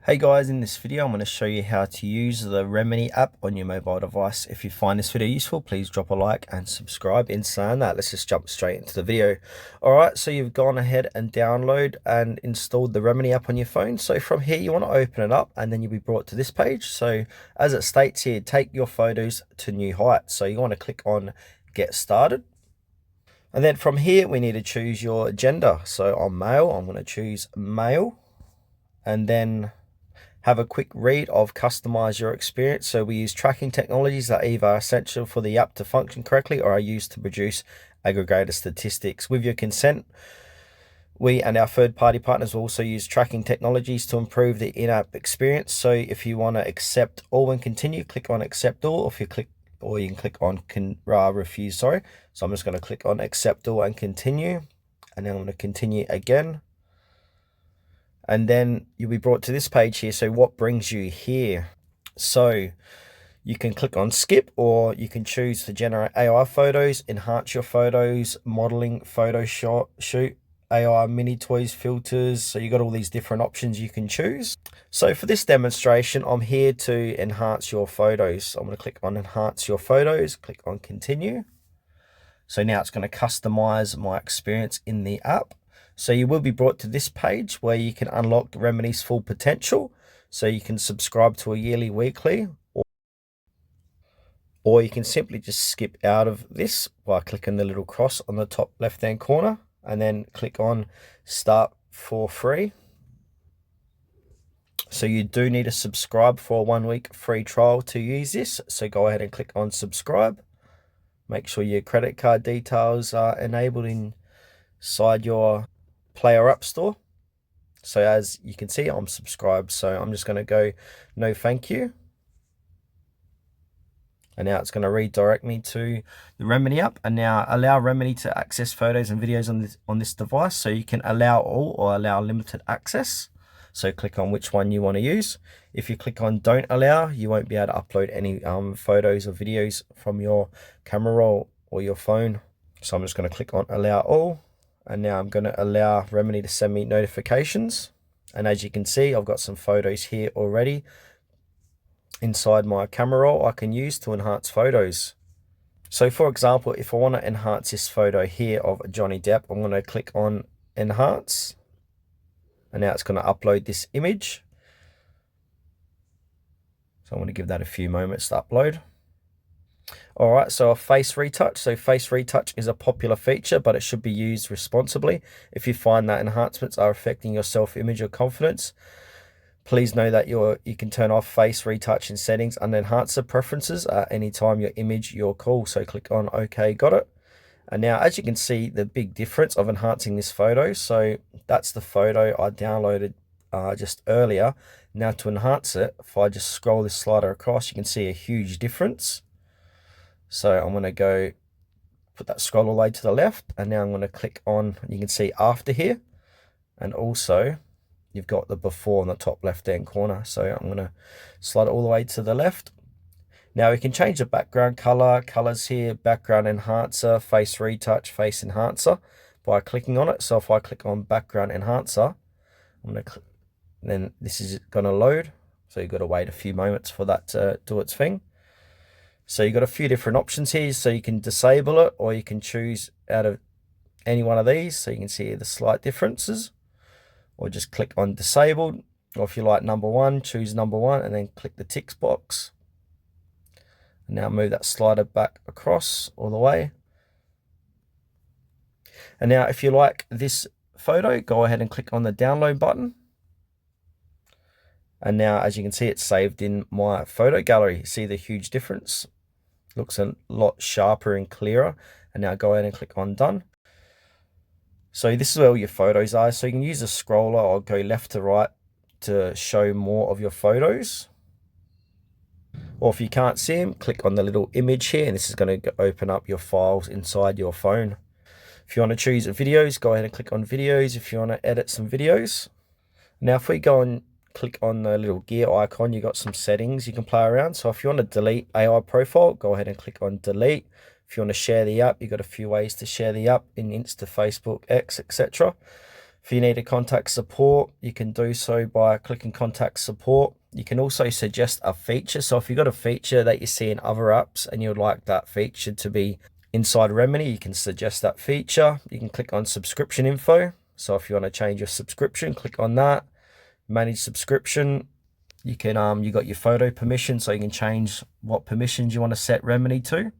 Hey guys, in this video I'm going to show you how to use the Remini app on your mobile device. If you find this video useful, please drop a like and subscribe. In saying that, let's just jump straight into the video. Alright, so you've gone ahead and download and installed the Remini app on your phone. So from here you want to open it up and then you'll be brought to this page. So as it states here, take your photos to new heights. So you want to click on get started. And then from here we need to choose your gender. So on male, I'm going to choose male. And then have a quick read of customize your experience. So we use tracking technologies that are either essential for the app to function correctly or are used to produce aggregated statistics. With your consent, we and our third-party partners will also use tracking technologies to improve the in-app experience. So if you want to accept all and continue, click on accept all, or if you click or you can click on refuse, sorry. So I'm just going to click on accept all and continue, and then I'm going to continue again. And then you'll be brought to this page here. So what brings you here? So you can click on skip, or you can choose to generate AI photos, enhance your photos, modeling, photo shoot, AI mini toys, filters. So you got all these different options you can choose. So for this demonstration, I'm here to enhance your photos. So I'm going to click on enhance your photos, click on continue. So now it's going to customize my experience in the app. So you will be brought to this page where you can unlock Remini's full potential. So you can subscribe to a yearly, weekly, or you can simply just skip out of this by clicking the little cross on the top left-hand corner and then click on start for free. So you do need to subscribe for a 1 week free trial to use this. So go ahead and click on subscribe. Make sure your credit card details are enabled inside your Player App Store. So as you can see, I'm subscribed, so I'm just going to go no thank you, and now it's going to redirect me to the Remini app. And now allow Remini to access photos and videos on this device. So you can allow all or allow limited access, so click on which one you want to use. If you click on don't allow, you won't be able to upload any photos or videos from your camera roll or your phone. So I'm just going to click on allow all. And now I'm going to allow Remini to send me notifications. And as you can see, I've got some photos here already inside my camera roll I can use to enhance photos. So for example, if I want to enhance this photo here of Johnny Depp, I'm going to click on enhance. And now it's going to upload this image. So I'm going to give that a few moments to upload. All right, so a face retouch. So face retouch is a popular feature, but it should be used responsibly. If you find that enhancements are affecting your self-image or confidence, please know that you can turn off face retouch in settings and enhancer preferences at any time your image your call. So click on OK, got it. And now as you can see, the big difference of enhancing this photo. So that's the photo I downloaded just earlier. Now to enhance it, if I just scroll this slider across, you can see a huge difference. So I'm going to go put that scroll all the way to the left, and now I'm going to click on, you can see after here, and also you've got the before in the top left hand corner. So I'm going to slide it all the way to the left. Now we can change the background colors here, background enhancer, face retouch, face enhancer by clicking on it. So if I click on background enhancer, I'm going to click, then this is going to load. So you've got to wait a few moments for that to do its thing. So you've got a few different options here. So you can disable it, or you can choose out of any one of these. So you can see the slight differences, or just click on disabled. Or if you like number one, choose number one and then click the tick box. And now move that slider back across all the way. And now if you like this photo, go ahead and click on the download button. And now as you can see, it's saved in my photo gallery. See the huge difference? Looks a lot sharper and clearer. And now go ahead and click on done. So this is where all your photos are. So you can use a scroller or go left to right to show more of your photos. Or if you can't see them, click on the little image here, and this is going to open up your files inside your phone. If you want to choose videos, go ahead and click on videos if you want to edit some videos. Now if we go and click on the little gear icon, you got some settings you can play around. So if you want to delete AI profile, go ahead and click on delete. If you want to share the app, you've got a few ways to share the app in Insta, Facebook, X, etc. If you need to contact support, you can do so by clicking contact support. You can also suggest a feature. So if you've got a feature that you see in other apps and you'd like that feature to be inside Remini, you can suggest that feature. You can click on subscription info. So if you want to change your subscription, click on that. Manage subscription. You got your photo permission, so you can change what permissions you want to set Remini to.